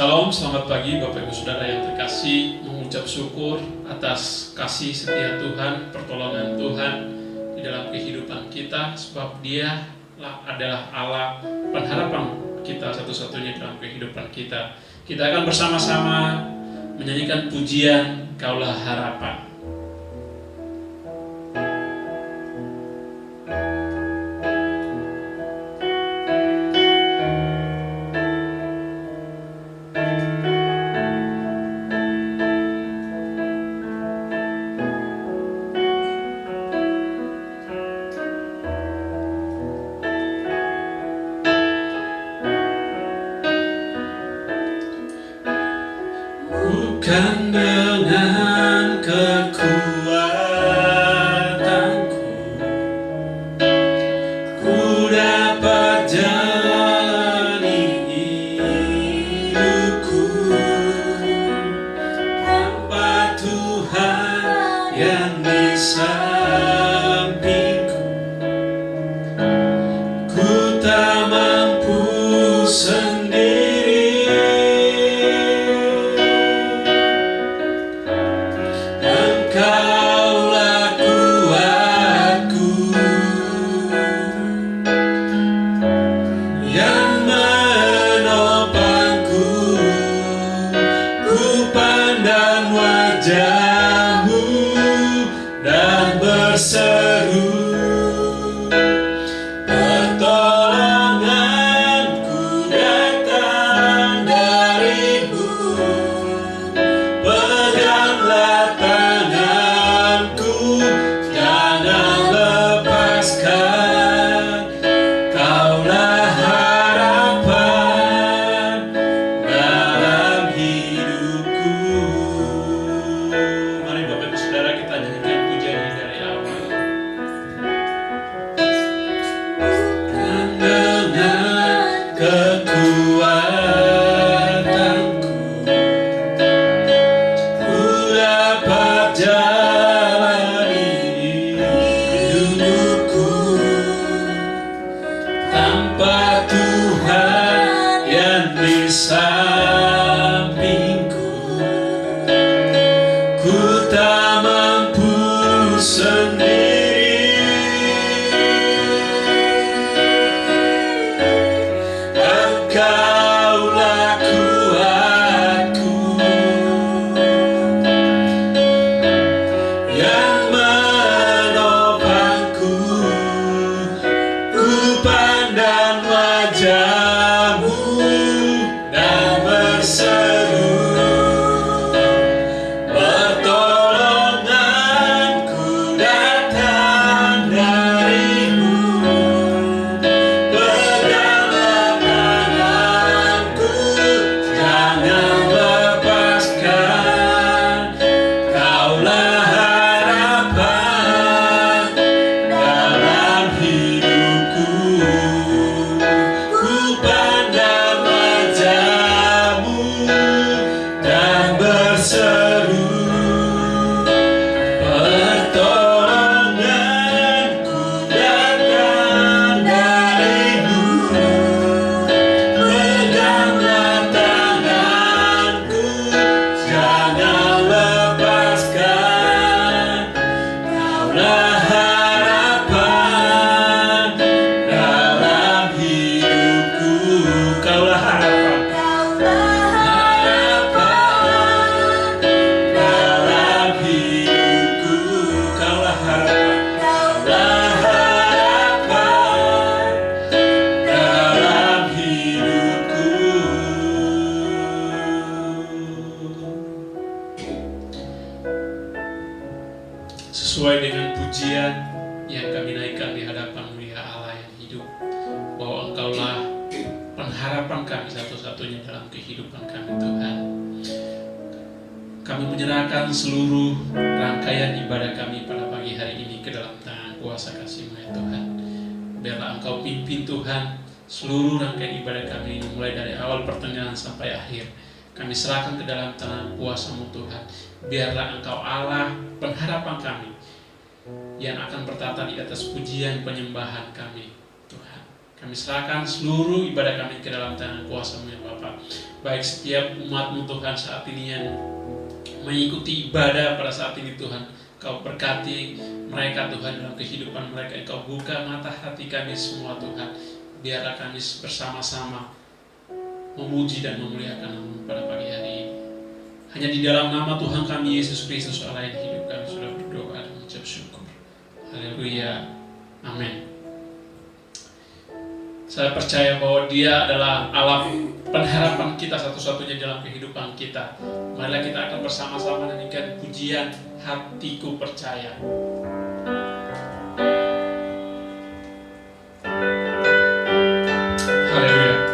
Shalom, selamat pagi Bapak Ibu Saudara yang terkasih. Mengucap syukur atas kasih setia Tuhan, pertolongan Tuhan di dalam kehidupan kita, sebab Dia adalah Allah pengharapan kita satu-satunya dalam kehidupan kita. Kita akan bersama-sama menyanyikan pujian Kaulah Harapan. Bukan dengan kekuatanku ku dapat jalani hidupku tanpa Tuhan yang di sampingku. Ku tak mampu sendiri. Sesuai dengan pujian yang kami naikkan di hadapan-Mu ya Allah yang hidup, bahwa Engkaulah pengharapan kami satu-satunya dalam kehidupan kami Tuhan. Kami menyerahkan seluruh rangkaian ibadah kami pada pagi hari ini ke dalam tangan kuasa kasih-Mu ya Tuhan. Biarlah Engkau pimpin Tuhan seluruh rangkaian ibadah kami ini, mulai dari awal pertengahan sampai akhir. Kami serahkan ke dalam tangan kuasa-Mu Tuhan. Biarlah Engkau Allah pengharapan kami yang akan bertata di atas pujian penyembahan kami Tuhan. Kami serahkan seluruh ibadah kami ke dalam tangan kuasa-Mu ya Bapa. Baik setiap umat-Mu Tuhan saat ini yang mengikuti ibadah pada saat ini Tuhan, Kau berkati mereka Tuhan dalam kehidupan mereka. Kau buka mata hati kami semua Tuhan. Biarlah kami bersama-sama memuji dan memuliakan Nama-Mu pada pagi hari ini. Hanya di dalam nama Tuhan kami Yesus Kristus Allah yang hidup, kami sudah berdoa dan mengucap syukur. Haleluya. Amin. Saya percaya bahwa Dia adalah Allah pengharapan kita satu-satunya dalam kehidupan kita. Marilah kita akan bersama-sama menyanyikan pujian Hatiku Percaya. Haleluya.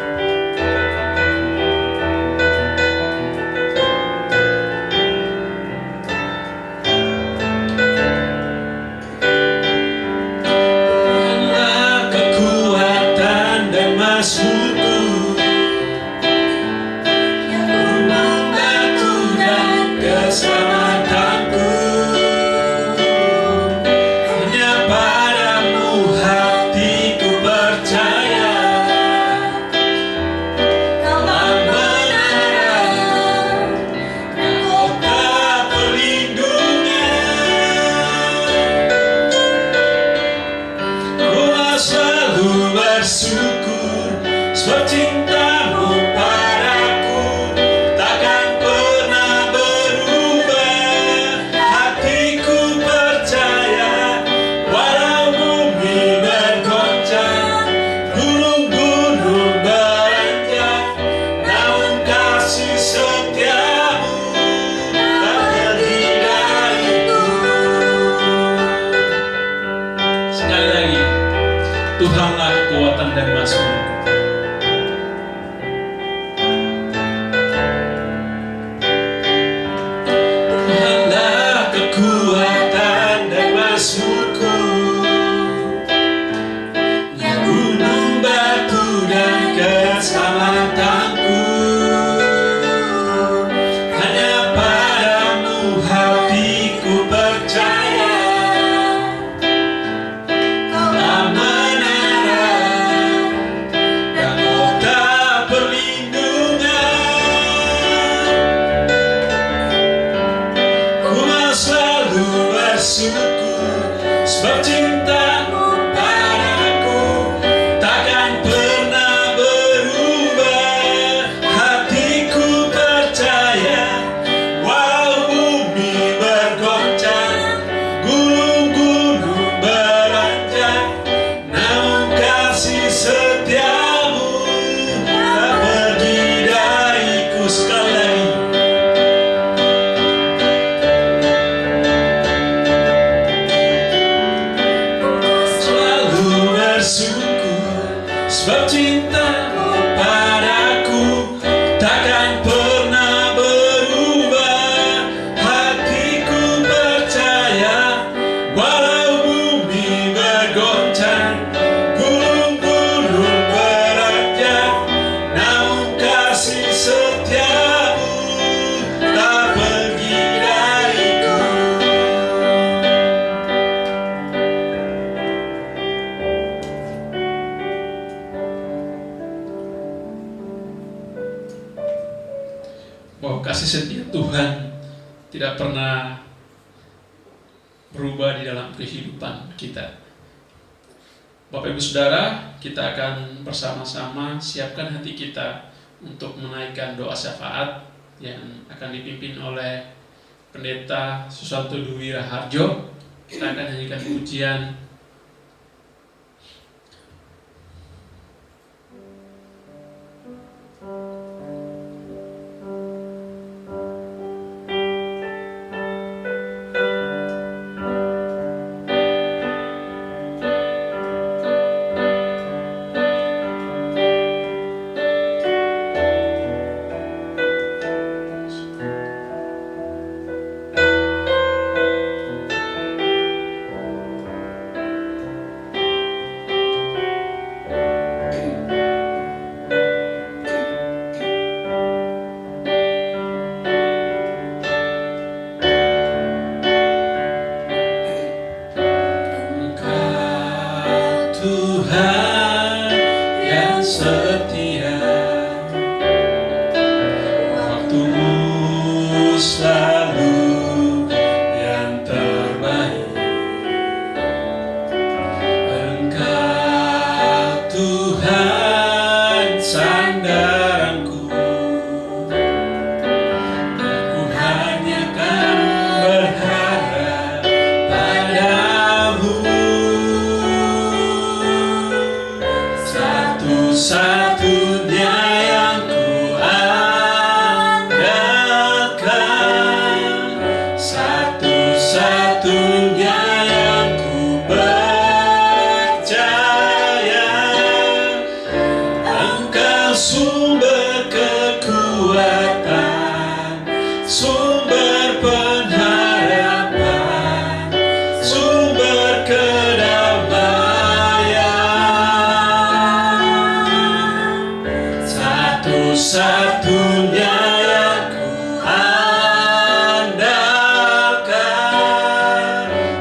Kasih setia Tuhan tidak pernah berubah di dalam kehidupan kita. Bapak Ibu Saudara, kita akan bersama-sama siapkan hati kita untuk menaikkan doa syafaat yang akan dipimpin oleh Pendeta Susanto Dwi Raharjo. Kita akan nyanyikan pujian Tuhan Satu-satunya yang ku andalkan, satu-satunya yang ku percaya. Engkau sumber kekuatan, sumber pengharapan, sumber kedamaian. Satu-satunya yang ku andalkan,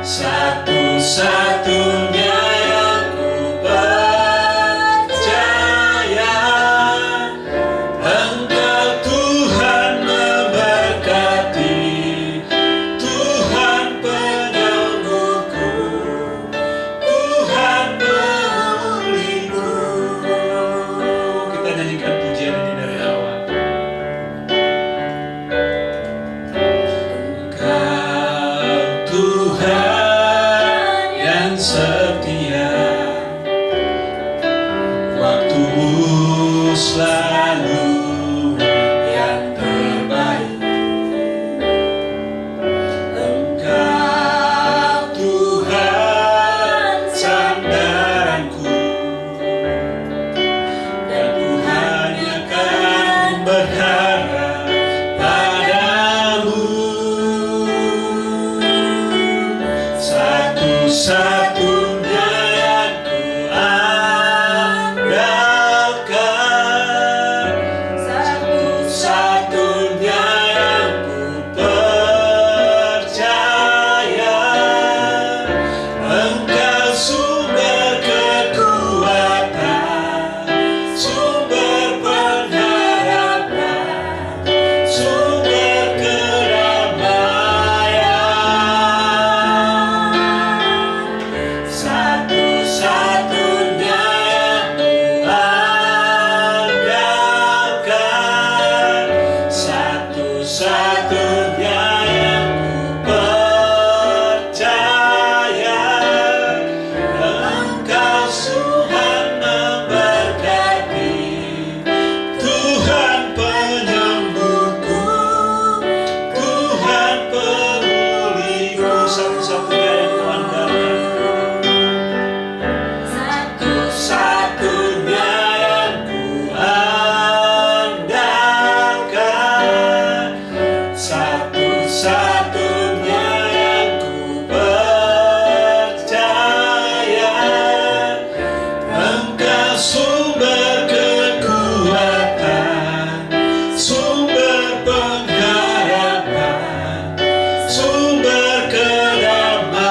satu-satunya yang ku percaya. Engkau Tuhan memberkati, Tuhan penyembuhku, Tuhan pemulihku. Kita nyanyikan pujian ini dari awal. Engkau Tuhan yang setia, waktumu selalu yang terbaik. Engkau Tuhan sandaranku, dan ku hanya kan berharap padamu. Satu-satunya yang ku andalkan, satu-satunya yang ku percaya. Engkau sumber kekuatan, sumber pengharapan, sumber kedamaian. Satu-satunya yang ku andalkan, satu-satunya yang ku percaya. Engkau Tuhan memberkati, Tuhan penyembuhku, Tuhan pemulihku. Satu-satunya yang ku andalkan, satu-satunya yang ku andalkan, satu-satunya yang ku percaya. Engkau sumber kekuatan, sumber pengharapan, sumber kedamaian.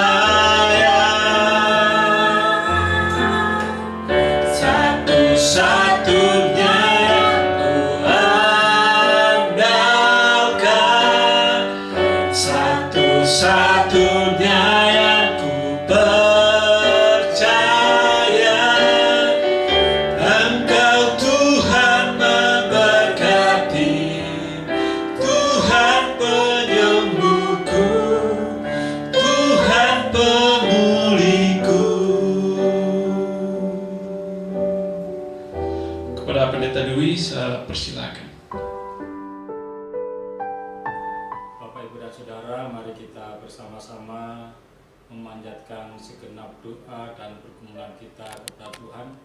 Satu-satunya yang ku andalkan, satu-satunya yang ku percaya. Engkau Tuhan memberkati, Tuhan penyembuhku, Tuhan pemulihku. Kepada Pendeta Dwi, saya persilakan. Bapak, Ibu, dan Saudara, mari kita bersama-sama memanjatkan segenap doa dan pergumulan kita kepada Tuhan.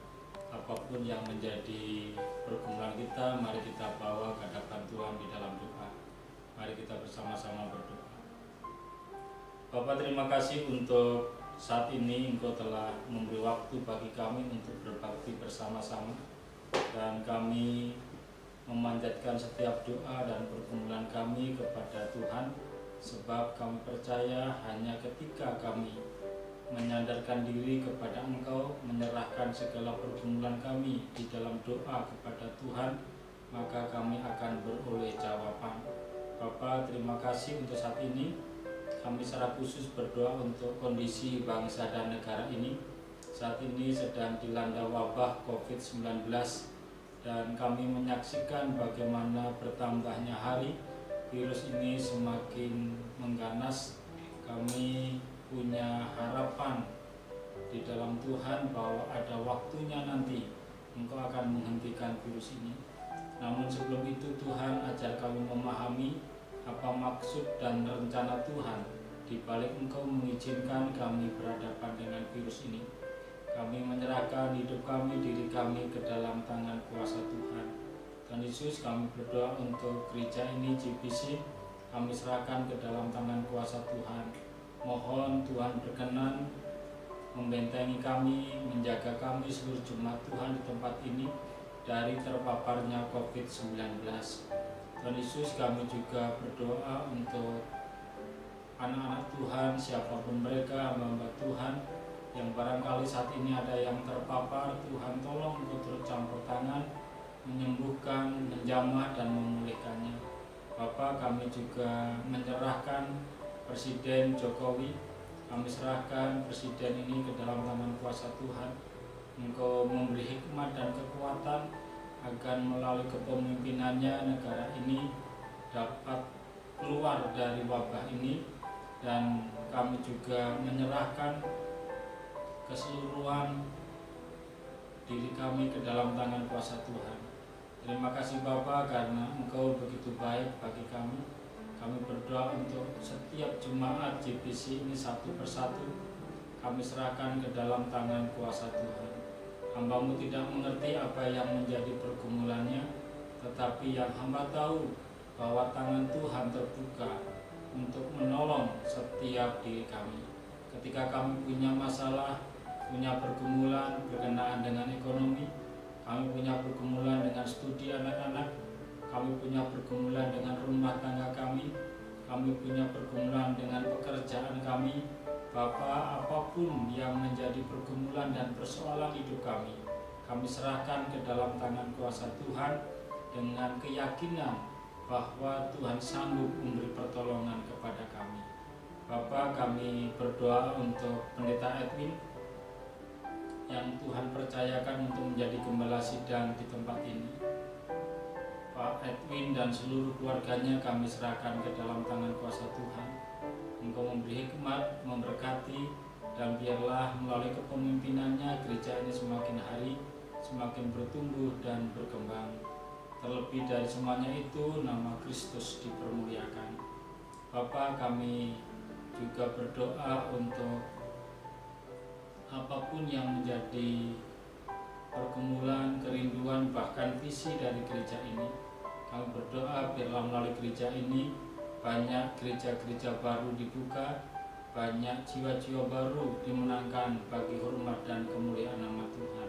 Apapun yang menjadi pergumulan kita, mari kita bawa ke hadapan Tuhan di dalam doa. Mari kita bersama-sama berdoa. Bapak, terima kasih untuk saat ini Engkau telah memberi waktu bagi kami untuk berbakti bersama-sama, dan kami memanjatkan setiap doa dan pergumulan kami kepada Tuhan, sebab kami percaya hanya ketika kami menyandarkan diri kepada Engkau, menyerahkan segala pergumulan kami di dalam doa kepada Tuhan, maka kami akan beroleh jawaban. Bapa, terima kasih untuk saat ini. Kami secara khusus berdoa untuk kondisi bangsa dan negara ini. Saat ini sedang dilanda wabah COVID-19, dan kami menyaksikan bagaimana bertambahnya hari virus ini semakin mengganas. Kami punya harapan di dalam Tuhan bahwa ada waktunya nanti Engkau akan menghentikan virus ini. Namun sebelum itu Tuhan, ajar kami memahami apa maksud dan rencana Tuhan di balik Engkau mengizinkan kami berhadapan dengan virus ini. Kami menyerahkan hidup kami, diri kami ke dalam tangan kuasa Tuhan. Tuhan Yesus, kami berdoa untuk gereja ini, GBC, kami serahkan ke dalam tangan kuasa Tuhan. Mohon Tuhan berkenan membentengi kami, menjaga kami seluruh jemaat Tuhan di tempat ini dari terpaparnya COVID-19. Tuhan Yesus, kami juga berdoa untuk anak-anak Tuhan, siapapun mereka, hamba Tuhan, yang barangkali saat ini ada yang terpapar. Tuhan, tolong Engkau turut campur tangan, menyembuhkan, menjamah, dan memulihkannya. Bapa, kami juga menyerahkan Presiden Jokowi. Kami serahkan Presiden ini ke dalam tangan kuasa Tuhan. Engkau memberi hikmat dan kekuatan agar melalui kepemimpinannya negara ini dapat keluar dari wabah ini. Dan kami juga menyerahkan keseluruhan diri kami ke dalam tangan kuasa Tuhan. Terima kasih Bapa, karena Engkau begitu baik bagi kami. Kami berdoa untuk setiap jemaat GBC ini satu persatu. Kami serahkan ke dalam tangan kuasa Tuhan. Hamba-Mu tidak mengerti apa yang menjadi pergumulannya, tetapi yang hamba tahu bahwa tangan Tuhan terbuka untuk menolong setiap diri kami. Ketika kami punya masalah, punya pergumulan berkenaan dengan ekonomi, kami punya pergumulan dengan studi anak-anak, kami punya pergumulan dengan rumah tangga kami punya pergumulan dengan pekerjaan kami. Bapa, apapun yang menjadi pergumulan dan persoalan hidup kami serahkan ke dalam tangan kuasa Tuhan dengan keyakinan bahwa Tuhan sanggup memberi pertolongan kepada kami. Bapa, kami berdoa untuk Pendeta Edwin yang Tuhan percayakan untuk menjadi gembala sidang di tempat ini. Pak Edwin dan seluruh keluarganya kami serahkan ke dalam tangan kuasa Tuhan. Engkau memberi hikmat, memberkati, dan biarlah melalui kepemimpinannya gereja ini semakin hari semakin bertumbuh dan berkembang. Terlebih dari semuanya itu, nama Kristus dipermuliakan. Bapa, kami juga berdoa untuk apapun yang menjadi pergumulan, kerinduan, bahkan visi dari gereja ini. Kami berdoa biarlah melalui gereja ini banyak gereja-gereja baru dibuka, banyak jiwa-jiwa baru dimenangkan bagi hormat dan kemuliaan nama Tuhan.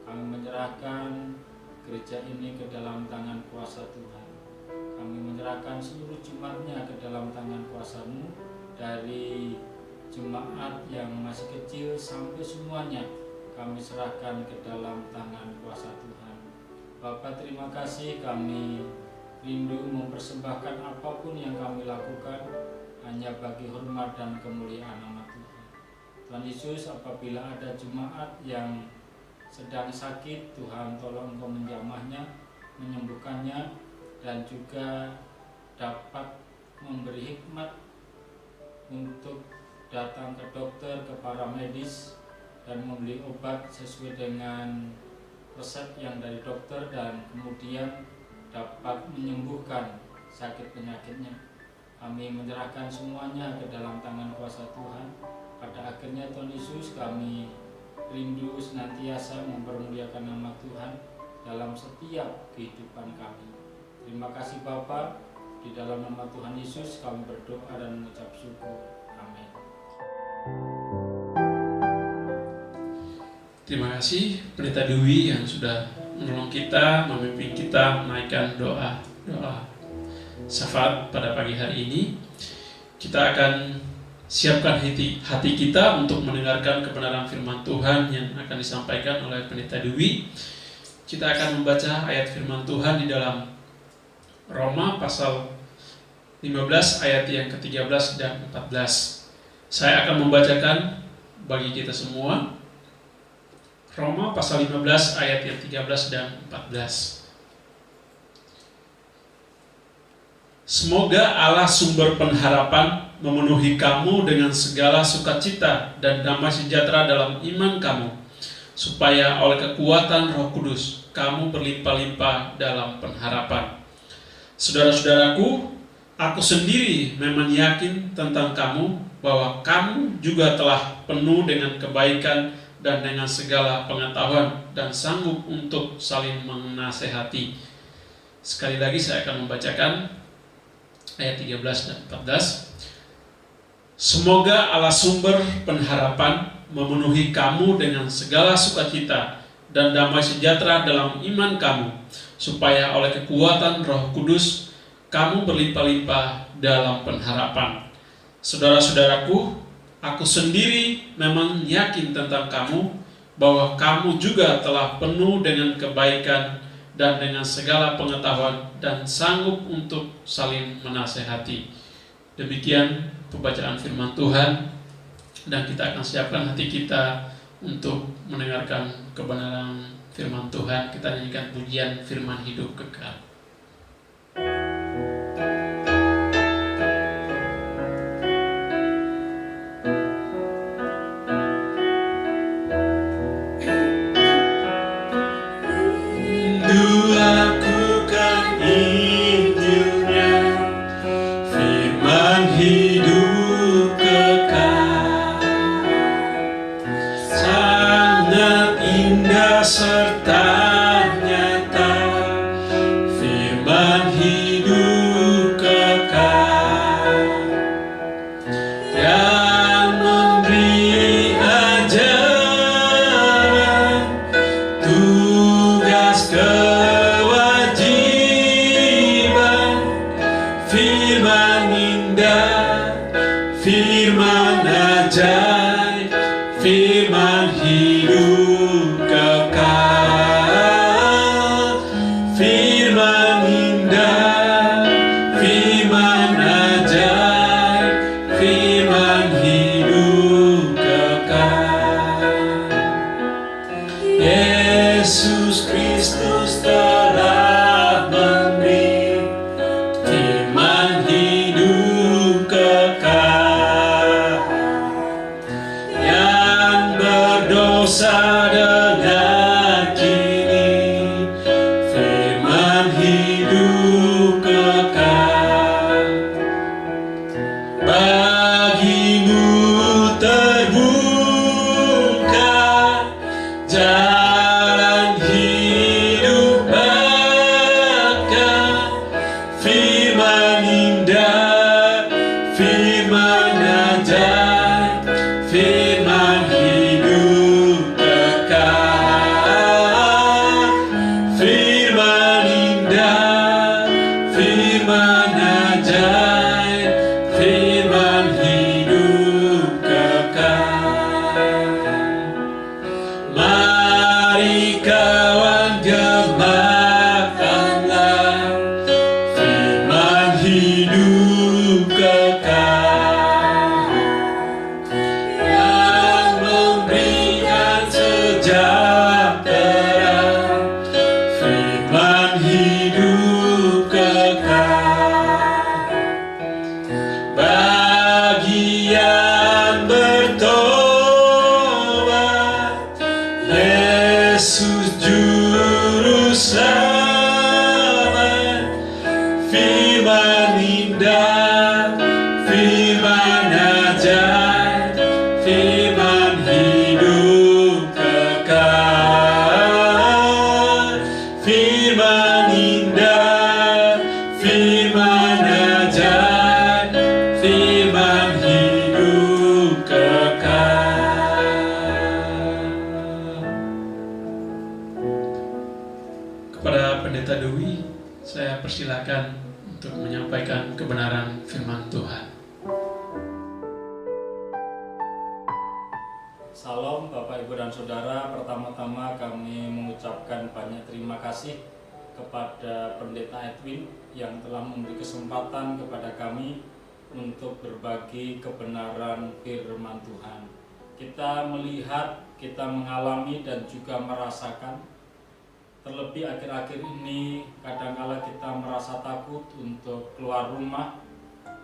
Kami menyerahkan gereja ini ke dalam tangan kuasa Tuhan. Kami menyerahkan seluruh jemaatnya ke dalam tangan kuasa-Mu, dari jemaat yang masih kecil sampai semuanya kami serahkan ke dalam tangan kuasa Tuhan. Bapa, terima kasih, kami rindu mempersembahkan apapun yang kami lakukan hanya bagi hormat dan kemuliaan nama Tuhan. Tuhan Yesus, apabila ada jemaat yang sedang sakit, Tuhan tolong Engkau menjamahnya, menyembuhkannya, dan juga dapat memberi hikmat untuk datang ke dokter, ke para medis, dan membeli obat sesuai dengan resep yang dari dokter, dan kemudian dapat menyembuhkan sakit penyakitnya. Kami menyerahkan semuanya ke dalam tangan kuasa Tuhan. Pada akhirnya Tuhan Yesus, kami rindu senantiasa mempermuliakan nama Tuhan dalam setiap kehidupan kami. Terima kasih Bapa, di dalam nama Tuhan Yesus kami berdoa dan mengucap syukur. Amin. Terima kasih Pendeta Dwi yang sudah menolong kita, memimpin kita menaikkan doa syafaat pada pagi hari ini. Kita akan siapkan hati kita untuk mendengarkan kebenaran firman Tuhan yang akan disampaikan oleh Pendeta Dwi. Kita akan membaca ayat firman Tuhan di dalam Roma pasal 15 ayat yang ke-13 dan 14. Saya akan membacakan bagi kita semua. Roma pasal 15 ayat yang 13 dan 14. Semoga Allah sumber pengharapan memenuhi kamu dengan segala sukacita dan damai sejahtera dalam iman kamu, supaya oleh kekuatan Roh Kudus kamu berlimpah-limpah dalam pengharapan. Saudara-saudaraku, aku sendiri memang yakin tentang kamu bahwa kamu juga telah penuh dengan kebaikan dan dengan segala pengetahuan dan sanggup untuk saling menasehati. Sekali lagi saya akan membacakan ayat 13 dan 14. Semoga Allah sumber pengharapan memenuhi kamu dengan segala sukacita dan damai sejahtera dalam iman kamu, supaya oleh kekuatan Roh Kudus kamu berlimpah-limpah dalam pengharapan. Saudara-saudaraku, aku sendiri memang yakin tentang kamu bahwa kamu juga telah penuh dengan kebaikan dan dengan segala pengetahuan dan sanggup untuk saling menasehati. Demikian pembacaan firman Tuhan, dan kita akan siapkan hati kita untuk mendengarkan kebenaran firman Tuhan. Kita nyanyikan pujian firman hidup kekal. Kepada Pendeta Dewi, saya persilakan untuk menyampaikan kebenaran firman Tuhan. Salam Bapak, Ibu, dan Saudara. Pertama-tama kami mengucapkan banyak terima kasih kepada Pendeta Edwin yang telah memberi kesempatan kepada kami untuk berbagi kebenaran firman Tuhan. Kita melihat, kita mengalami dan juga merasakan. Terlebih akhir-akhir ini kadang-kala kita merasa takut untuk keluar rumah,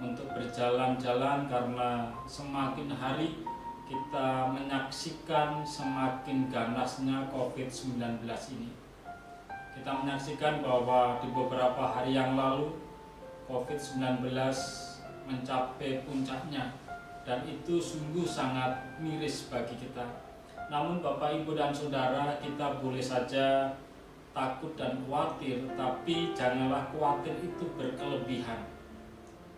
untuk berjalan-jalan karena semakin hari kita menyaksikan semakin ganasnya COVID-19 ini. Kita menyaksikan bahwa di beberapa hari yang lalu COVID-19 mencapai puncaknya, dan itu sungguh sangat miris bagi kita. Namun Bapak, Ibu, dan Saudara, kita boleh saja takut dan khawatir, tapi janganlah khawatir itu berkelebihan.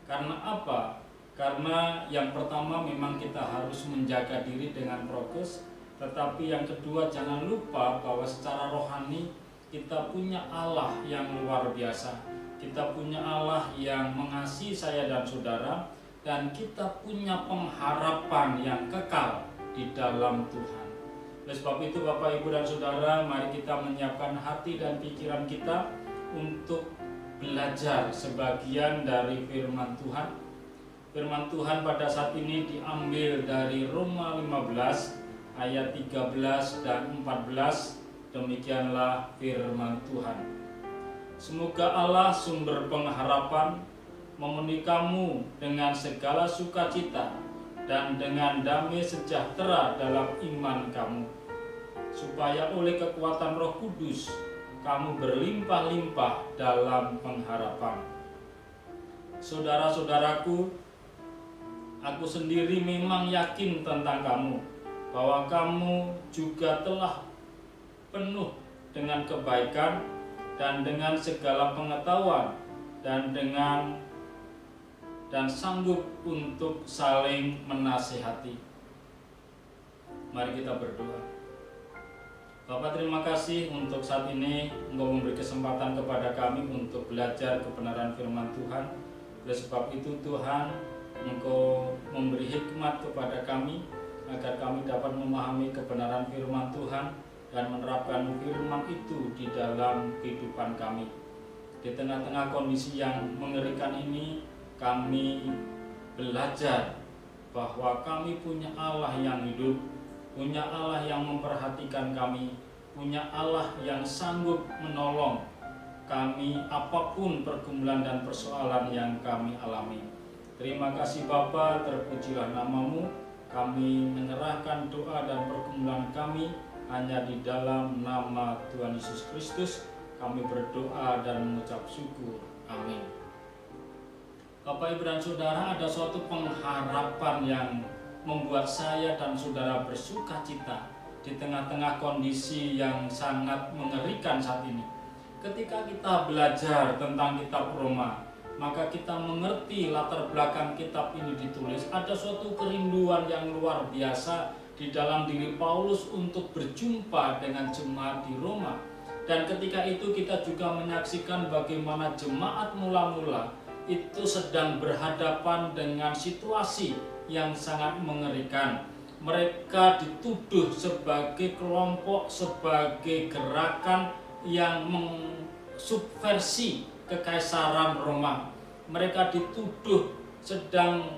Karena apa? Karena yang pertama memang kita harus menjaga diri dengan prokes, tetapi yang kedua jangan lupa bahwa secara rohani kita punya Allah yang luar biasa. Kita punya Allah yang mengasihi saya dan saudara, dan kita punya pengharapan yang kekal di dalam Tuhan. Oleh sebab itu Bapak, Ibu, dan Saudara, mari kita menyiapkan hati dan pikiran kita untuk belajar sebagian dari firman Tuhan. Firman Tuhan pada saat ini diambil dari Roma 15 ayat 13 dan 14. Demikianlah firman Tuhan. Semoga Allah sumber pengharapan memenuhi kamu dengan segala sukacita dan dengan damai sejahtera dalam iman kamu, supaya oleh kekuatan Roh Kudus kamu berlimpah-limpah dalam pengharapan. Saudara-saudaraku, aku sendiri memang yakin tentang kamu, bahwa kamu juga telah penuh dengan kebaikan dan dengan segala pengetahuan dan sanggup untuk saling menasihati. Mari kita berdoa. Bapak, terima kasih untuk saat ini Engkau memberi kesempatan kepada kami untuk belajar kebenaran firman Tuhan. Oleh sebab itu Tuhan, Engkau memberi hikmat kepada kami agar kami dapat memahami kebenaran firman Tuhan dan menerapkan firman itu di dalam kehidupan kami. Di tengah-tengah kondisi yang mengerikan ini, kami belajar bahwa kami punya Allah yang hidup, punya Allah yang memperhatikan kami, punya Allah yang sanggup menolong kami apapun pergumulan dan persoalan yang kami alami. Terima kasih Bapa, terpujilah nama-Mu. Kami menyerahkan doa dan pergumulan kami hanya di dalam nama Tuhan Yesus Kristus. Kami berdoa dan mengucap syukur. Amin. Bapak, Ibu, dan Saudara, ada suatu pengharapan yang membuat saya dan saudara bersuka cita di tengah-tengah kondisi yang sangat mengerikan saat ini. Ketika kita belajar tentang kitab Roma, maka kita mengerti latar belakang kitab ini ditulis. Ada suatu kerinduan yang luar biasa di dalam diri Paulus untuk berjumpa dengan jemaat di Roma. Dan ketika itu kita juga menyaksikan bagaimana jemaat mula-mula itu sedang berhadapan dengan situasi yang sangat mengerikan. Mereka dituduh sebagai kelompok, sebagai gerakan yang mensubversi kekaisaran Roma. Mereka dituduh sedang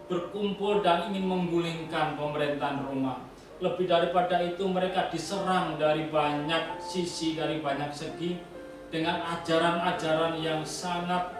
berkumpul dan ingin menggulingkan pemerintahan Roma. Lebih daripada itu, mereka diserang dari banyak sisi, dari banyak segi, dengan ajaran-ajaran yang sangat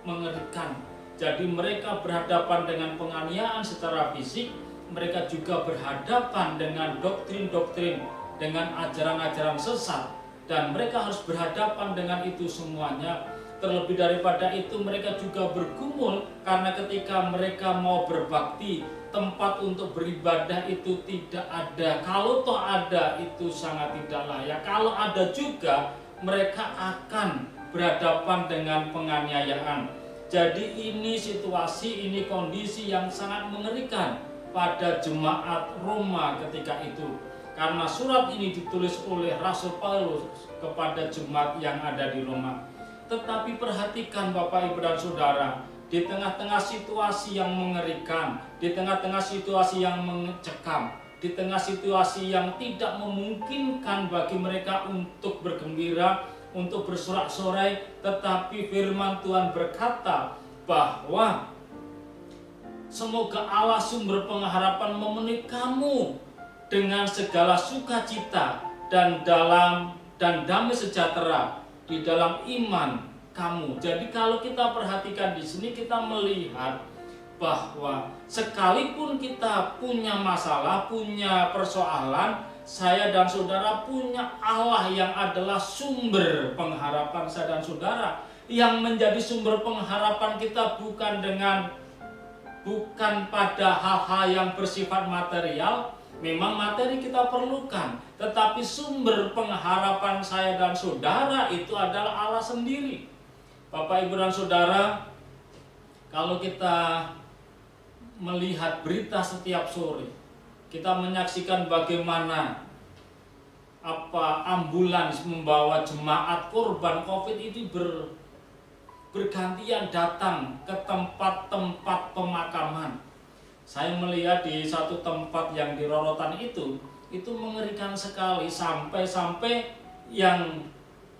mengerikan. Jadi mereka berhadapan dengan penganiayaan secara fisik, mereka juga berhadapan dengan doktrin-doktrin, dengan ajaran-ajaran sesat, dan mereka harus berhadapan dengan itu semuanya. Terlebih daripada itu, mereka juga bergumul karena ketika mereka mau berbakti, tempat untuk beribadah itu tidak ada. Kalau toh ada, itu sangat tidak layak. Kalau ada juga, mereka akan berhadapan dengan penganiayaan. Jadi ini situasi, ini kondisi yang sangat mengerikan pada jemaat Roma ketika itu. Karena surat ini ditulis oleh Rasul Paulus kepada jemaat yang ada di Roma. Tetapi perhatikan Bapak, Ibu, dan Saudara, di tengah-tengah situasi yang mengerikan, di tengah-tengah situasi yang mencekam, di tengah situasi yang tidak memungkinkan bagi mereka untuk bergembira, untuk bersorak-sorai, tetapi firman Tuhan berkata bahwa semoga Allah sumber pengharapan memenuhi kamu dengan segala sukacita dan damai sejahtera di dalam iman kamu. Jadi kalau kita perhatikan di sini, kita melihat bahwa sekalipun kita punya masalah, punya persoalan, saya dan saudara punya Allah yang adalah sumber pengharapan saya dan saudara. Yang menjadi sumber pengharapan kita bukan pada hal-hal yang bersifat material. Memang materi kita perlukan, tetapi sumber pengharapan saya dan saudara itu adalah Allah sendiri. Bapak, Ibu, dan saudara, kalau kita melihat berita setiap sore, kita menyaksikan bagaimana ambulans membawa jemaat korban COVID itu bergantian datang ke tempat-tempat pemakaman. Saya melihat di satu tempat yang di Rorotan itu mengerikan sekali, sampai yang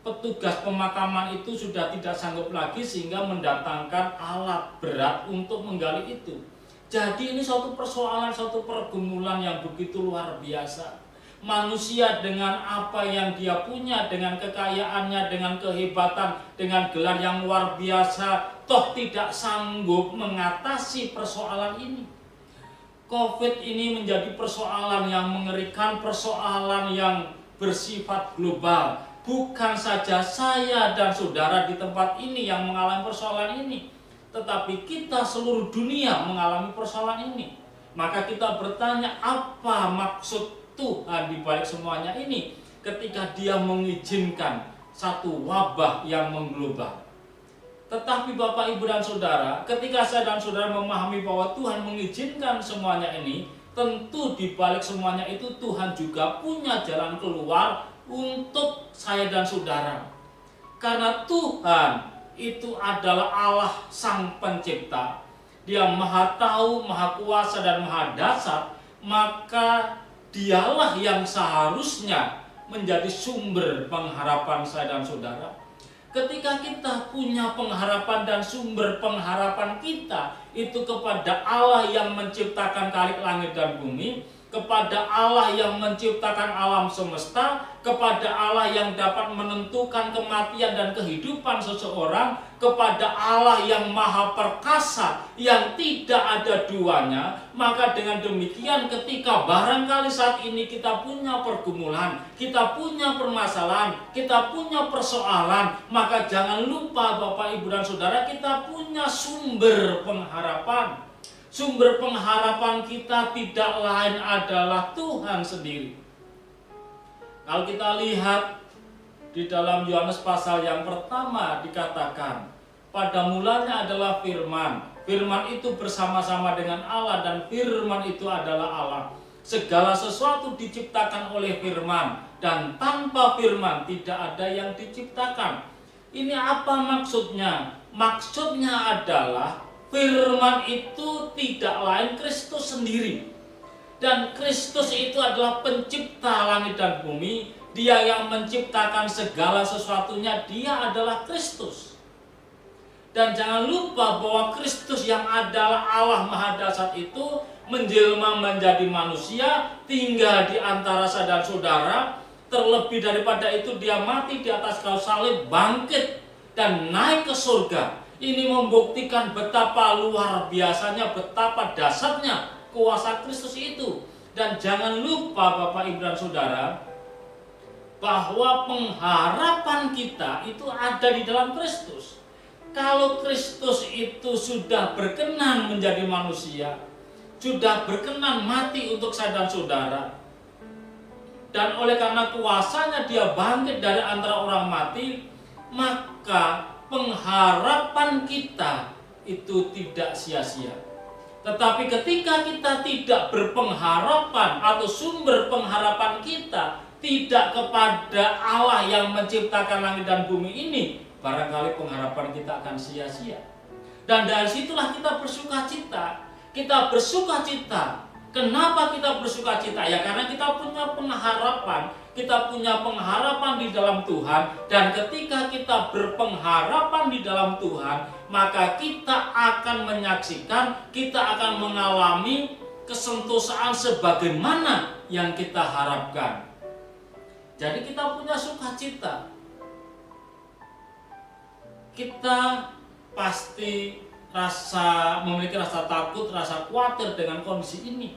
petugas pemakaman itu sudah tidak sanggup lagi sehingga mendatangkan alat berat untuk menggali itu. Jadi ini suatu persoalan, suatu pergumulan yang begitu luar biasa. Manusia dengan apa yang dia punya, dengan kekayaannya, dengan kehebatan, dengan gelar yang luar biasa, toh tidak sanggup mengatasi persoalan ini. COVID ini menjadi persoalan yang mengerikan, persoalan yang bersifat global. Bukan saja saya dan saudara di tempat ini yang mengalami persoalan ini, tetapi kita seluruh dunia mengalami persoalan ini. Maka kita bertanya, apa maksud Tuhan di balik semuanya ini ketika Dia mengizinkan satu wabah yang mengglobal? Tetapi Bapak, Ibu, dan saudara, ketika saya dan saudara memahami bahwa Tuhan mengizinkan semuanya ini, tentu di balik semuanya itu Tuhan juga punya jalan keluar untuk saya dan saudara. Karena Tuhan itu adalah Allah Sang Pencipta. Dia Maha Tahu, Maha Kuasa, dan Maha Dahsyat. Maka Dialah yang seharusnya menjadi sumber pengharapan saya dan saudara. Ketika kita punya pengharapan dan sumber pengharapan kita itu kepada Allah yang menciptakan langit dan bumi, kepada Allah yang menciptakan alam semesta, kepada Allah yang dapat menentukan kematian dan kehidupan seseorang, kepada Allah yang maha perkasa, yang tidak ada duanya. Maka dengan demikian ketika barangkali saat ini kita punya pergumulan, kita punya permasalahan, kita punya persoalan, maka jangan lupa Bapak, Ibu, dan saudara, kita punya sumber pengharapan. Sumber pengharapan kita tidak lain adalah Tuhan sendiri. Kalau kita lihat di dalam Yohanes pasal yang pertama dikatakan, pada mulanya adalah firman. Firman itu bersama-sama dengan Allah dan firman itu adalah Allah. Segala sesuatu diciptakan oleh firman dan tanpa firman tidak ada yang diciptakan. Ini apa maksudnya? Maksudnya adalah firman itu tidak lain Kristus sendiri. Dan Kristus itu adalah pencipta langit dan bumi. Dia yang menciptakan segala sesuatunya, Dia adalah Kristus. Dan jangan lupa bahwa Kristus yang adalah Allah Maha Dahsyat itu menjelma menjadi manusia, tinggal di antara saya dan saudara. Terlebih daripada itu Dia mati di atas kayu salib, bangkit dan naik ke surga. Ini membuktikan betapa luar biasanya, betapa dahsyatnya kuasa Kristus itu. Dan jangan lupa Bapak, Ibu, dan saudara, bahwa pengharapan kita itu ada di dalam Kristus. Kalau Kristus itu sudah berkenan menjadi manusia, sudah berkenan mati untuk saya dan saudara, dan oleh karena kuasanya Dia bangkit dari antara orang mati, maka pengharapan kita itu tidak sia-sia. Tetapi ketika kita tidak berpengharapan atau sumber pengharapan kita tidak kepada Allah yang menciptakan langit dan bumi ini, barangkali pengharapan kita akan sia-sia. Dan dari situlah kita bersukacita. Kita bersukacita. Kenapa kita bersukacita? Ya karena kita punya pengharapan. Kita punya pengharapan di dalam Tuhan. Dan ketika kita berpengharapan di dalam Tuhan, maka kita akan menyaksikan, kita akan mengalami kesentosaan sebagaimana yang kita harapkan. Jadi kita punya sukacita. Kita pasti memiliki rasa takut, rasa khawatir dengan kondisi ini.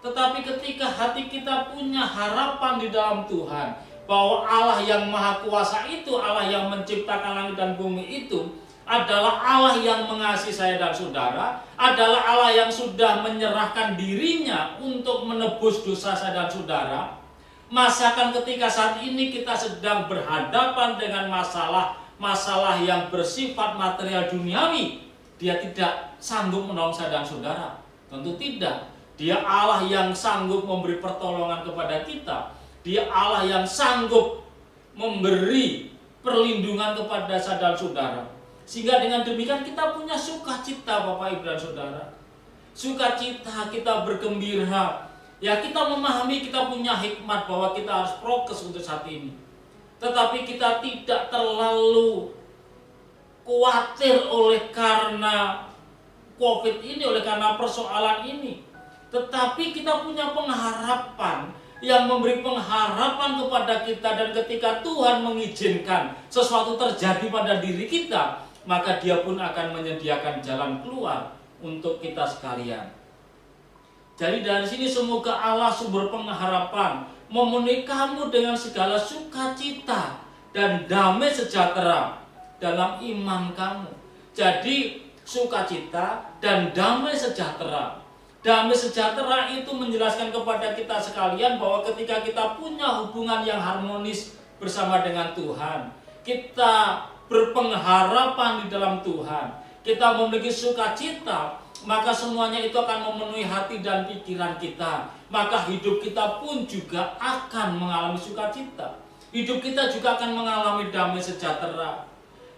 Tetapi ketika hati kita punya harapan di dalam Tuhan, bahwa Allah yang Maha Kuasa itu, Allah yang menciptakan langit dan bumi itu, adalah Allah yang mengasihi saya dan saudara, adalah Allah yang sudah menyerahkan dirinya untuk menebus dosa saya dan saudara. Masakan ketika saat ini kita sedang berhadapan dengan masalah yang bersifat material duniawi, Dia tidak sanggup menolong saya dan saudara? Tentu tidak. Dia Allah yang sanggup memberi pertolongan kepada kita. Dia Allah yang sanggup memberi perlindungan kepada saya dan saudara. Sehingga dengan demikian kita punya sukacita, Bapak Ibu dan Saudara. Sukacita, kita bergembira. Ya, kita memahami, kita punya hikmat bahwa kita harus prokes untuk saat ini. Tetapi kita tidak terlalu khawatir oleh karena COVID ini, oleh karena persoalan ini. Tetapi kita punya pengharapan yang memberi pengharapan kepada kita, dan ketika Tuhan mengizinkan sesuatu terjadi pada diri kita, maka Dia pun akan menyediakan jalan keluar untuk kita sekalian. Jadi dari sini semoga Allah sumber pengharapan memenuhi kamu dengan segala sukacita dan damai sejahtera dalam iman kamu. Jadi sukacita dan damai sejahtera. Damai sejahtera itu menjelaskan kepada kita sekalian bahwa ketika kita punya hubungan yang harmonis bersama dengan Tuhan, kita berpengharapan di dalam Tuhan, kita memiliki sukacita, maka semuanya itu akan memenuhi hati dan pikiran kita. Maka hidup kita pun juga akan mengalami sukacita. Hidup kita juga akan mengalami damai sejahtera.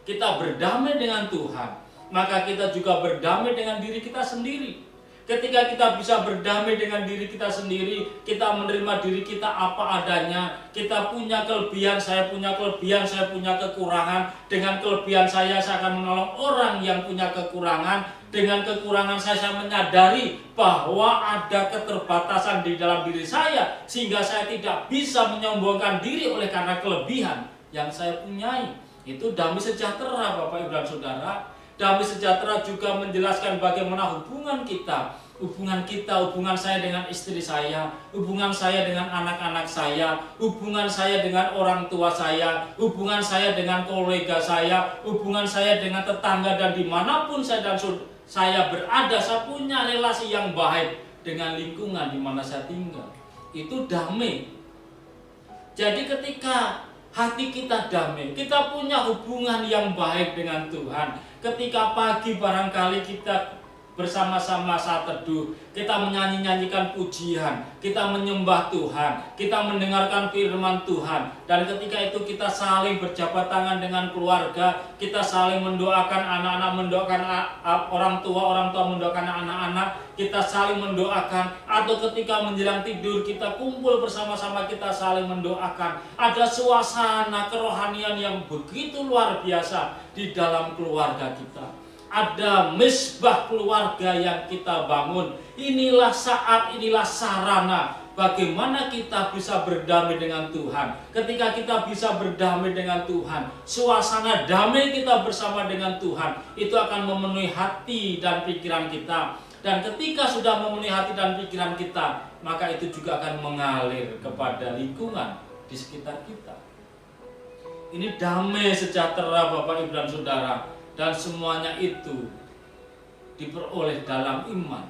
Kita berdamai dengan Tuhan, maka kita juga berdamai dengan diri kita sendiri. Ketika kita bisa berdamai dengan diri kita sendiri, kita menerima diri kita apa adanya. Kita punya kelebihan, saya punya kelebihan, saya punya kekurangan. Dengan kelebihan saya akan menolong orang yang punya kekurangan. Dengan kekurangan saya menyadari bahwa ada keterbatasan di dalam diri saya, sehingga saya tidak bisa menyombongkan diri oleh karena kelebihan yang saya punyai. Itu damai sejahtera, Bapak Ibu dan Saudara. Damai sejahtera juga menjelaskan bagaimana hubungan saya dengan istri saya, hubungan saya dengan anak-anak saya, hubungan saya dengan orang tua saya, hubungan saya dengan kolega saya, hubungan saya dengan tetangga, dan dimanapun saya berada, saya punya relasi yang baik dengan lingkungan di mana saya tinggal. Itu damai. Jadi ketika hati kita damai, kita punya hubungan yang baik dengan Tuhan. Ketika pagi barangkali kita bersama-sama saat teduh, kita menyanyi-nyanyikan pujian, kita menyembah Tuhan, kita mendengarkan firman Tuhan, dan ketika itu kita saling berjabat tangan dengan keluarga, kita saling mendoakan anak-anak, mendoakan orang tua mendoakan anak-anak, kita saling mendoakan, atau ketika menjelang tidur kita kumpul bersama-sama, kita saling mendoakan. Ada suasana kerohanian yang begitu luar biasa di dalam keluarga kita. Ada misbah keluarga yang kita bangun. Inilah saat, inilah sarana bagaimana kita bisa berdamai dengan Tuhan. Ketika kita bisa berdamai dengan Tuhan, suasana damai kita bersama dengan Tuhan itu akan memenuhi hati dan pikiran kita. Dan ketika sudah memenuhi hati dan pikiran kita, maka itu juga akan mengalir kepada lingkungan di sekitar kita. Ini damai sejahtera, Bapak Ibu dan Saudara. Dan semuanya itu diperoleh dalam iman.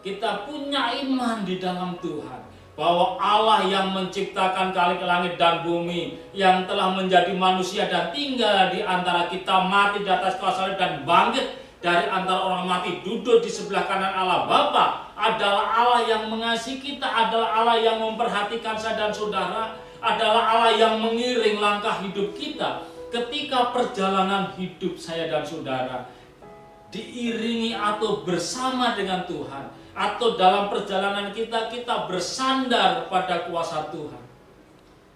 Kita punya iman di dalam Tuhan, bahwa Allah yang menciptakan langit dan bumi, yang telah menjadi manusia dan tinggal di antara kita, mati di atas kuasa dan bangkit dari antara orang mati, duduk di sebelah kanan Allah Bapa, adalah Allah yang mengasihi kita, adalah Allah yang memperhatikan saya dan saudara, adalah Allah yang mengiring langkah hidup kita. Ketika perjalanan hidup saya dan saudara diiringi atau bersama dengan Tuhan, atau dalam perjalanan kita bersandar pada kuasa Tuhan,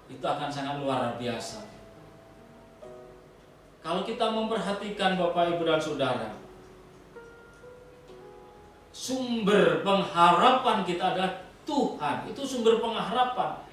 itu akan sangat luar biasa. Kalau kita memperhatikan Bapak Ibu dan Saudara, sumber pengharapan kita adalah Tuhan. Itu sumber pengharapan.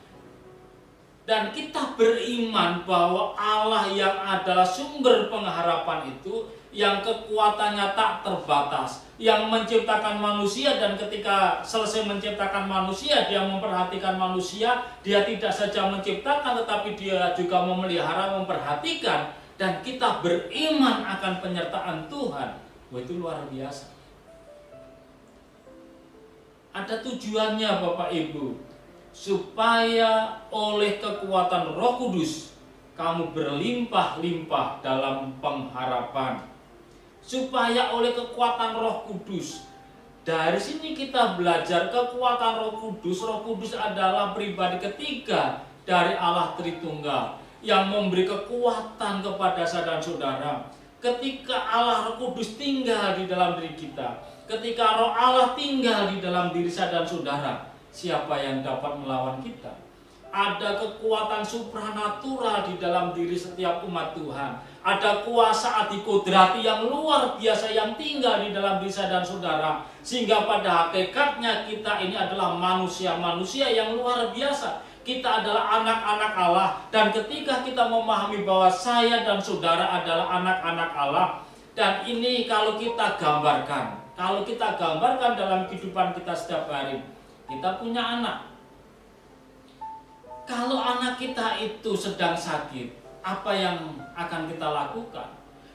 Dan kita beriman bahwa Allah yang adalah sumber pengharapan itu, yang kekuatannya tak terbatas, yang menciptakan manusia, dan ketika selesai menciptakan manusia, dia memperhatikan manusia. Dia tidak saja menciptakan, tetapi dia juga memelihara, memperhatikan. Dan kita beriman akan penyertaan Tuhan. Wah, itu luar biasa. Ada tujuannya Bapak Ibu, supaya oleh kekuatan Roh Kudus kamu berlimpah-limpah dalam pengharapan. Supaya oleh kekuatan Roh Kudus, dari sini kita belajar kekuatan Roh Kudus. Roh Kudus adalah pribadi ketiga dari Allah Tritunggal yang memberi kekuatan kepada saya dan saudara. Ketika Allah Roh Kudus tinggal di dalam diri kita, ketika Roh Allah tinggal di dalam diri saya dan saudara, siapa yang dapat melawan kita? Ada kekuatan supranatural di dalam diri setiap umat Tuhan. Ada kuasa adikodrati yang luar biasa yang tinggal di dalam diri saya dan saudara. Sehingga pada hakikatnya kita ini adalah manusia-manusia yang luar biasa. Kita adalah anak-anak Allah. Dan ketika kita memahami bahwa saya dan saudara adalah anak-anak Allah, dan ini kalau kita gambarkan dalam kehidupan kita setiap hari, kita punya anak. Kalau anak kita itu sedang sakit, apa yang akan kita lakukan?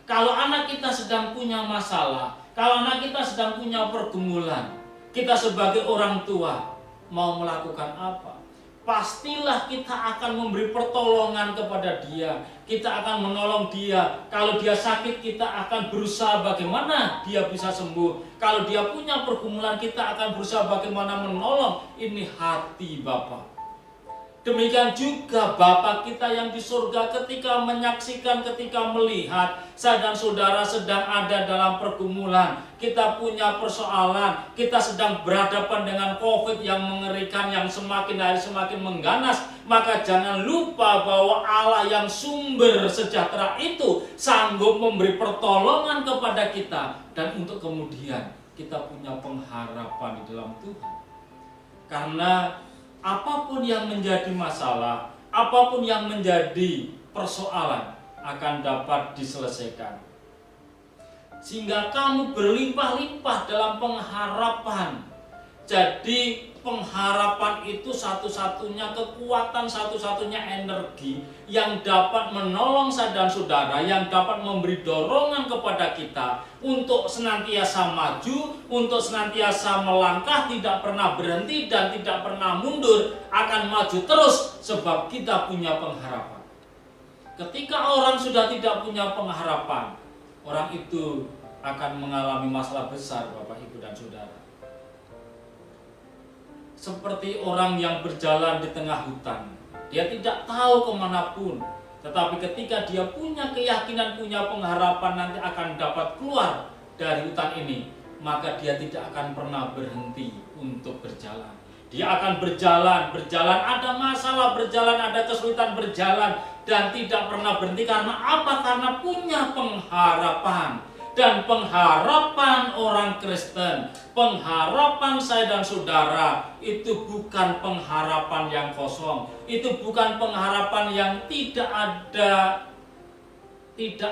Kalau anak kita sedang punya masalah, kalau anak kita sedang punya pergumulan, kita sebagai orang tua mau melakukan apa? Pastilah kita akan memberi pertolongan kepada dia. Kita akan menolong dia. Kalau dia sakit, kita akan berusaha bagaimana dia bisa sembuh. Kalau dia punya pergumulan, kita akan berusaha bagaimana menolong. Ini hati Bapa. Demikian juga Bapa kita yang di surga, ketika menyaksikan, ketika melihat saya dan saudara sedang ada dalam pergumulan, kita punya persoalan, kita sedang berhadapan dengan COVID yang mengerikan, yang semakin hari semakin mengganas, maka jangan lupa bahwa Allah yang sumber sejahtera itu sanggup memberi pertolongan kepada kita, dan untuk kemudian kita punya pengharapan di dalam Tuhan. Karena apapun yang menjadi masalah, apapun yang menjadi persoalan akan dapat diselesaikan. Sehingga kamu berlimpah-limpah dalam pengharapan. Jadi pengharapan itu satu-satunya kekuatan, satu-satunya energi yang dapat menolong saya dan saudara, yang dapat memberi dorongan kepada kita untuk senantiasa maju, untuk senantiasa melangkah, tidak pernah berhenti dan tidak pernah mundur, akan maju terus sebab kita punya pengharapan. Ketika orang sudah tidak punya pengharapan, orang itu akan mengalami masalah besar, Bapak, Ibu, dan saudara. Seperti orang yang berjalan di tengah hutan, dia tidak tahu kemanapun, tetapi ketika dia punya keyakinan, punya pengharapan nanti akan dapat keluar dari hutan ini, maka dia tidak akan pernah berhenti untuk berjalan. Dia akan berjalan, ada masalah berjalan, ada kesulitan berjalan, dan tidak pernah berhenti. Karena apa? Karena punya pengharapan. Dan pengharapan orang Kristen, pengharapan saya dan saudara, itu bukan pengharapan yang kosong. Itu bukan pengharapan yang tidak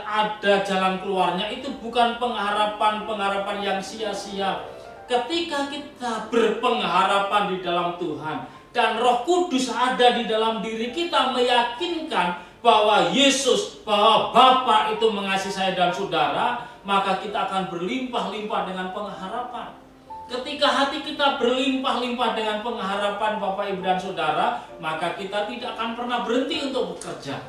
ada jalan keluarnya. Itu bukan pengharapan yang sia-sia. Ketika kita berpengharapan di dalam Tuhan dan Roh Kudus ada di dalam diri kita, meyakinkan bahwa Yesus, bahwa Bapa itu mengasihi saya dan saudara, maka kita akan berlimpah-limpah dengan pengharapan. Ketika hati kita berlimpah-limpah dengan pengharapan Bapak, Ibu, dan saudara, maka kita tidak akan pernah berhenti untuk bekerja.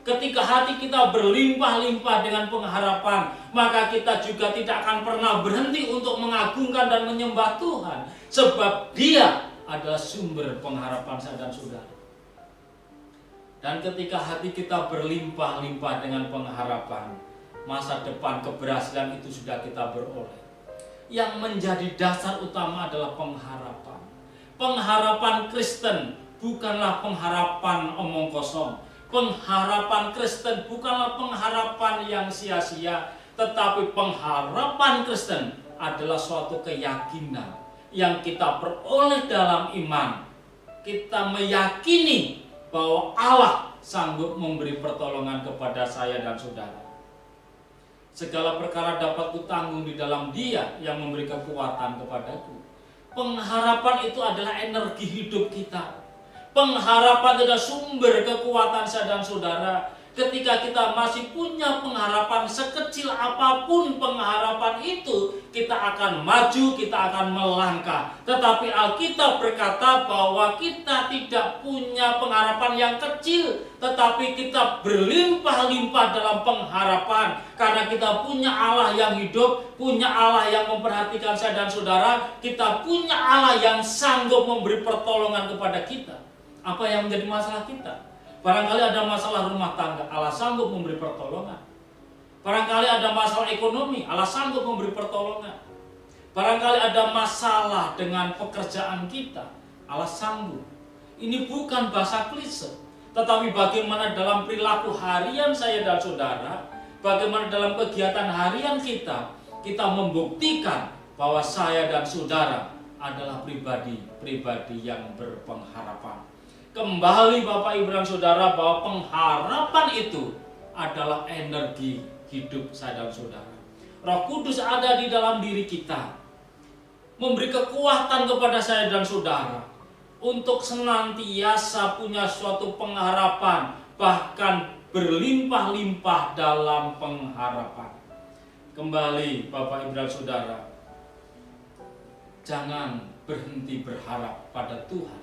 Ketika hati kita berlimpah-limpah dengan pengharapan, maka kita juga tidak akan pernah berhenti untuk mengagungkan dan menyembah Tuhan, sebab Dia adalah sumber pengharapan saya dan saudara. Dan ketika hati kita berlimpah-limpah dengan pengharapan, masa depan keberhasilan itu sudah kita beroleh. Yang menjadi dasar utama adalah pengharapan. Pengharapan Kristen bukanlah pengharapan omong kosong. Pengharapan Kristen bukanlah pengharapan yang sia-sia, tetapi pengharapan Kristen adalah suatu keyakinan yang kita peroleh dalam iman. Kita meyakini bahwa Allah sanggup memberi pertolongan kepada saya dan saudara. Segala perkara dapat kutanggung di dalam Dia yang memberi kekuatan kepadaku. Pengharapan itu adalah energi hidup kita. Pengharapan adalah sumber kekuatan saya dan saudara. Ketika kita masih punya pengharapan, sekecil apapun pengharapan itu, kita akan maju, kita akan melangkah. Tetapi Alkitab berkata bahwa kita tidak punya pengharapan yang kecil, tetapi kita berlimpah-limpah dalam pengharapan. Karena kita punya Allah yang hidup, punya Allah yang memperhatikan saya dan saudara, kita punya Allah yang sanggup memberi pertolongan kepada kita. Apa yang menjadi masalah kita? Barangkali ada masalah rumah tangga, Allah sanggup memberi pertolongan. Barangkali ada masalah ekonomi, Allah sanggup memberi pertolongan. Barangkali ada masalah dengan pekerjaan kita, Allah sanggup. Ini bukan bahasa klise, tetapi bagaimana dalam perilaku harian saya dan saudara, bagaimana dalam kegiatan harian kita membuktikan bahwa saya dan saudara adalah pribadi yang berpengharapan. Kembali Bapak Ibu dan Saudara, bahwa pengharapan itu adalah energi hidup saya dan saudara. Roh Kudus ada di dalam diri kita, memberi kekuatan kepada saya dan saudara untuk senantiasa punya suatu pengharapan, bahkan berlimpah-limpah dalam pengharapan. Kembali Bapak Ibu dan Saudara, jangan berhenti berharap pada Tuhan.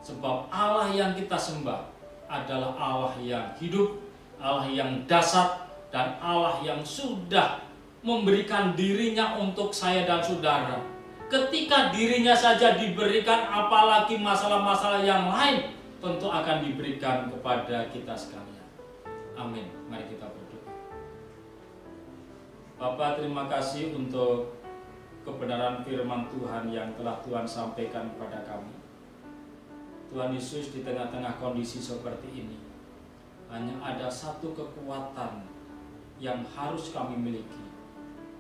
Sebab Allah yang kita sembah adalah Allah yang hidup, Allah yang dasar, dan Allah yang sudah memberikan dirinya untuk saya dan saudara. Ketika dirinya saja diberikan, apalagi masalah-masalah yang lain tentu akan diberikan kepada kita sekalian. Amin. Mari kita berdoa. Bapa, terima kasih untuk kebenaran firman Tuhan yang telah Tuhan sampaikan kepada kami. Tuhan Yesus, di tengah-tengah kondisi seperti ini, hanya ada satu kekuatan yang harus kami miliki.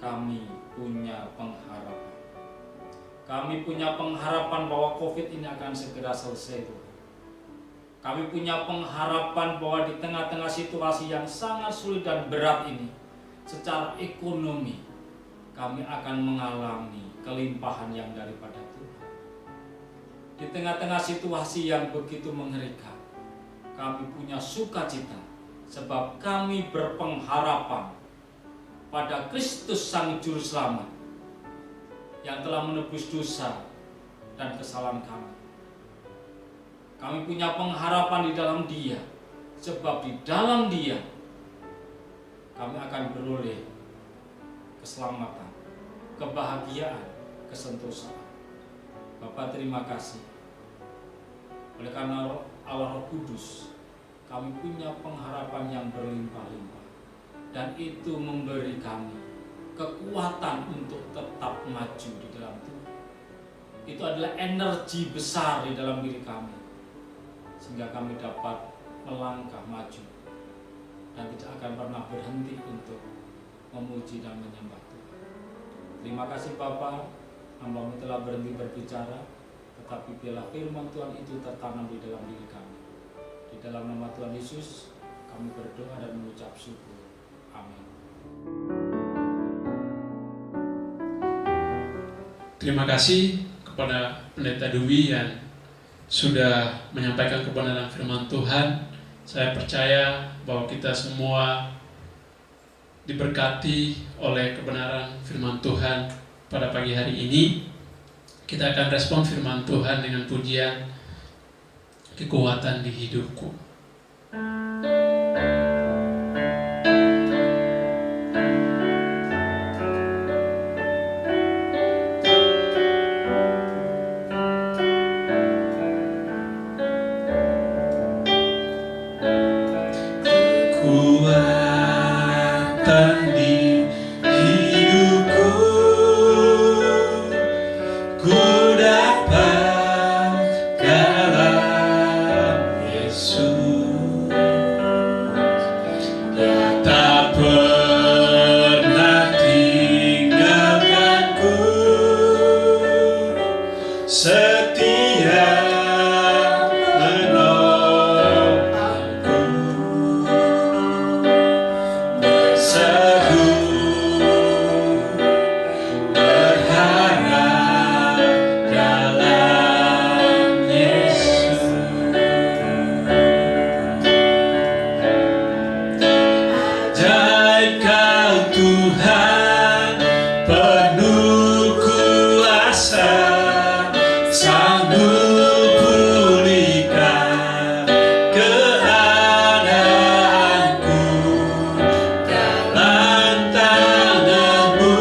Kami punya pengharapan. Kami punya pengharapan bahwa COVID ini akan segera selesai, Tuhan. Kami punya pengharapan bahwa di tengah-tengah situasi yang sangat sulit dan berat ini, secara ekonomi, kami akan mengalami kelimpahan yang daripada Tuhan. Di tengah-tengah situasi yang begitu mengerikan, kami punya sukacita sebab kami berpengharapan pada Kristus Sang Juru Selamat yang telah menebus dosa dan kesalahan kami. Kami punya pengharapan di dalam Dia, sebab di dalam Dia kami akan beroleh keselamatan, kebahagiaan, kesentosaan. Bapak, terima kasih. Oleh karena Allah Roh Kudus, kami punya pengharapan yang berlimpah-limpah, dan itu memberi kami kekuatan untuk tetap maju di dalam Tuhan. Itu adalah energi besar di dalam diri kami, sehingga kami dapat melangkah maju dan tidak akan pernah berhenti untuk memuji dan menyembah Tuhan. Terima kasih Bapa, hamba-Mu telah berhenti berbicara, tetapi biarlah firman Tuhan itu tertanam di dalam diri kami. Di dalam nama Tuhan Yesus, kami berdoa dan mengucap syukur. Amin. Terima kasih kepada Pendeta Dwi yang sudah menyampaikan kebenaran firman Tuhan. Saya percaya bahwa kita semua diberkati oleh kebenaran firman Tuhan pada pagi hari ini. Kita akan respon firman Tuhan dengan pujian Kekuatan di Hidupku. Kekuatan di hidupku, ku dapat dalam Yesus. Dia tak pernah tinggalkanku, setia menolong. Tuhan penuh kuasa, sanggup pulihkan keadaanku. Dalam tangan-Mu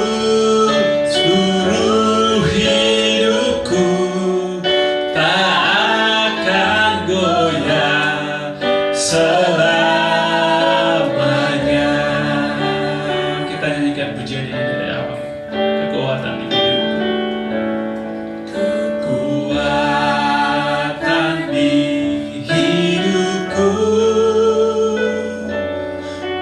seluruh hidupku tak akan goyah selamanya. Kita nyanyikan pujian ini dari awal. Kekuatan di hidupku, kekuatan di hidupku,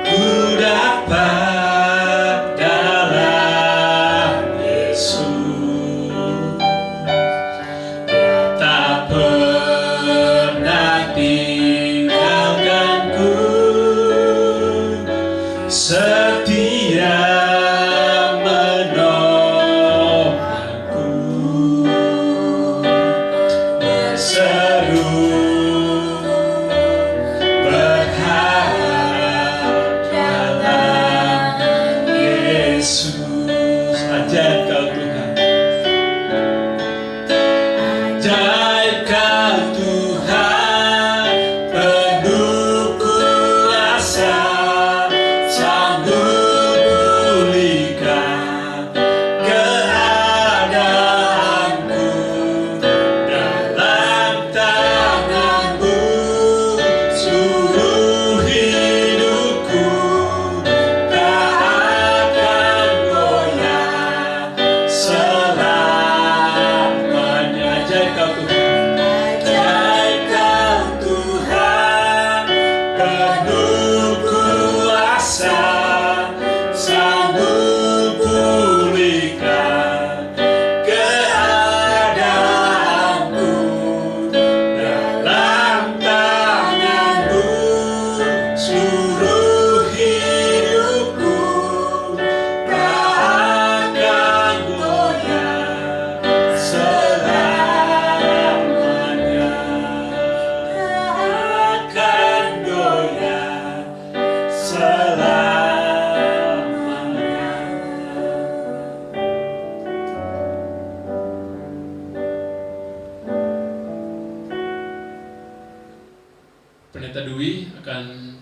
ku dapat dalam Yesus. Tak pernah tinggalkanku, setia menolongku. Berseru berharap dalam Yesus. Ajaib Kau Tuhan, ajaib Kau Tuhan, penuh kuasa, sanggup pulihkan keadaanku. Dalam tangan-Mu seluruh hidupku tak akan goyah selamanya. Ajaib Kau Tuhan, ajaib Kau Tuhan, penuh kuasa, sanggup pulihkan keadaanku. Dalam tangan-Mu seluruh hidupku tak akan goyah selamanya. Tak akan goyah selamanya. Pendeta Dwi akan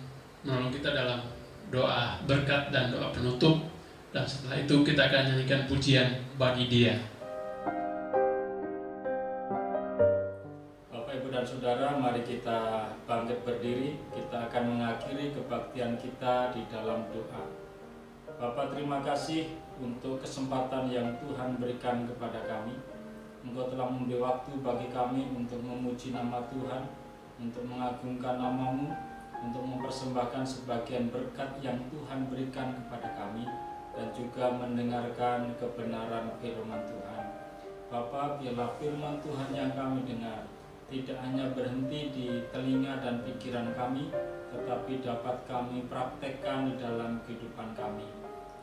menolong kita dalam doa berkat dan doa penutup, dan setelah itu kita akan nyanyikan pujian bagi Dia. Bapak, Ibu, dan Saudara, mari kita bangkit berdiri. Kita akan mengakhiri kebaktian kita di dalam doa. Bapak, terima kasih untuk kesempatan yang Tuhan berikan kepada kami. Engkau telah memberi waktu bagi kami untuk memuji nama Tuhan, untuk mengagungkan nama-Mu, untuk mempersembahkan sebagian berkat yang Tuhan berikan kepada kami, dan juga mendengarkan kebenaran firman Tuhan. Bapa, biarlah firman Tuhan yang kami dengar tidak hanya berhenti di telinga dan pikiran kami, tetapi dapat kami praktekkan di dalam kehidupan kami.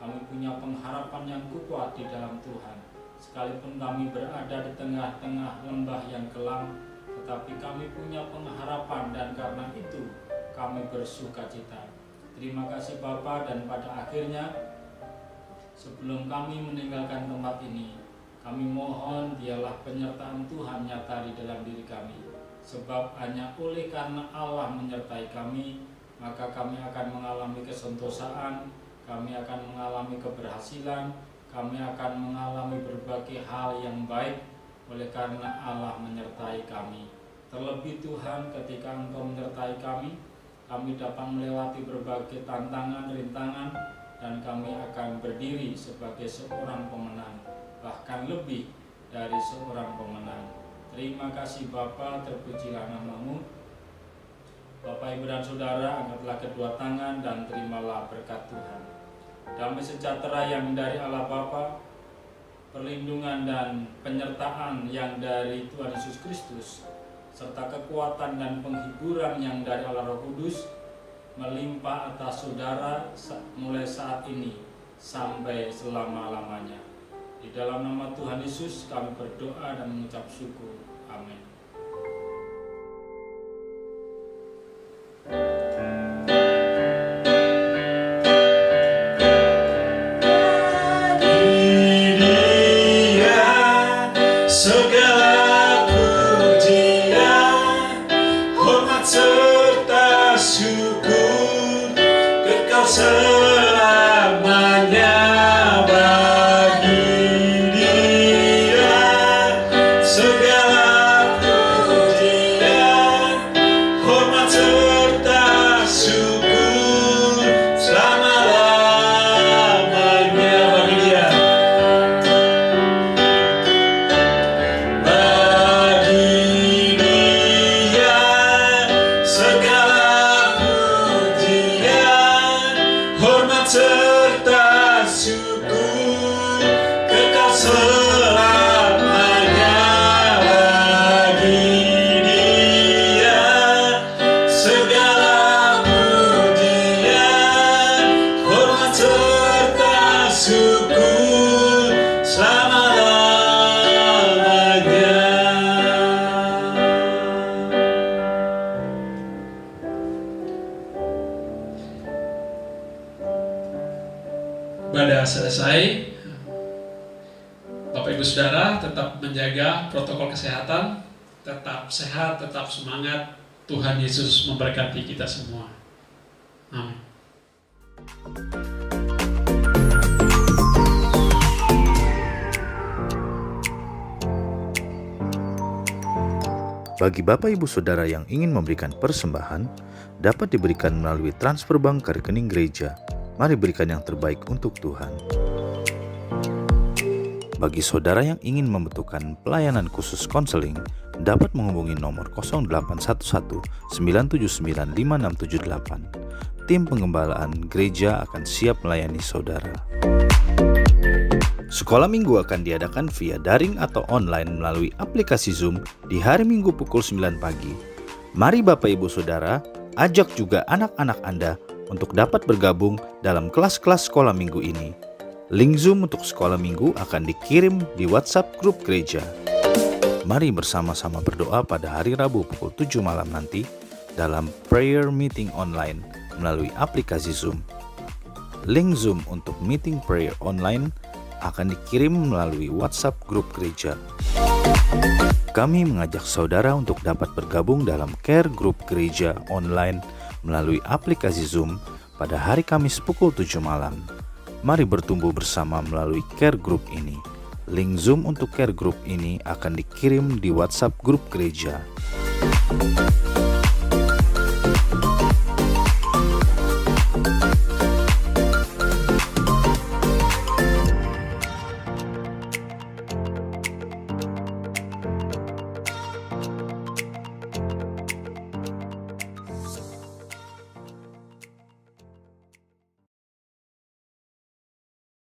Kami punya pengharapan yang kuat di dalam Tuhan. Sekalipun kami berada di tengah-tengah lembah yang kelam, tetapi kami punya pengharapan, dan karena itu kami bersukacita. Terima kasih Bapa, dan pada akhirnya sebelum kami meninggalkan tempat ini, kami mohon biarlah penyertaan Tuhan nyata di dalam diri kami. Sebab hanya oleh karena Allah menyertai kami, maka kami akan mengalami kesentosaan, kami akan mengalami keberhasilan, kami akan mengalami berbagai hal yang baik oleh karena Allah menyertai kami. Terlebih Tuhan, ketika Engkau menyertai kami dapat melewati berbagai tantangan, rintangan, dan kami akan berdiri sebagai seorang pemenang, bahkan lebih dari seorang pemenang. Terima kasih Bapa, terpujilah nama-Mu. Bapak, Ibu, dan Saudara, angkatlah kedua tangan dan terimalah berkat Tuhan. Damai sejahtera yang dari Allah Bapa, perlindungan dan penyertaan yang dari Tuhan Yesus Kristus, serta kekuatan dan penghiburan yang dari Allah Roh Kudus melimpah atas saudara mulai saat ini sampai selama-lamanya. Di dalam nama Tuhan Yesus kami berdoa dan mengucap syukur. Amin. selamanya bagi Dia segala pujian, hormat serta syukur selama-lamanya bagi Dia. Bagi Dia segala pujian, hormat serta syukur kekal selamanya. Bagi Dia segala pujian, hormat serta syukur selama-lamanya. Ibadah selesai. Bapak Ibu Saudara tetap menjaga protokol kesehatan, tetap sehat, tetap semangat. Tuhan Yesus memberkati kita semua. Amin. Bagi Bapak Ibu Saudara yang ingin memberikan persembahan, dapat diberikan melalui transfer bank ke rekening gereja. Mari berikan yang terbaik untuk Tuhan. Bagi saudara yang ingin membutuhkan pelayanan khusus konseling, dapat menghubungi nomor 0811 979 5678. Tim pengembalaan gereja akan siap melayani saudara. Sekolah minggu akan diadakan via daring atau online melalui aplikasi Zoom di hari Minggu pukul 9 pagi. Mari Bapak Ibu Saudara, ajak juga anak-anak Anda untuk dapat bergabung dalam kelas-kelas sekolah minggu ini. Link Zoom untuk sekolah minggu akan dikirim di WhatsApp grup gereja. Mari bersama-sama berdoa pada hari Rabu pukul 7 malam nanti dalam prayer meeting online melalui aplikasi Zoom. Link Zoom untuk meeting prayer online akan dikirim melalui WhatsApp grup gereja. Kami mengajak saudara untuk dapat bergabung dalam care group gereja online melalui aplikasi Zoom pada hari Kamis pukul 7 malam. Mari bertumbuh bersama melalui care group ini. Link Zoom untuk care group ini akan dikirim di WhatsApp grup gereja.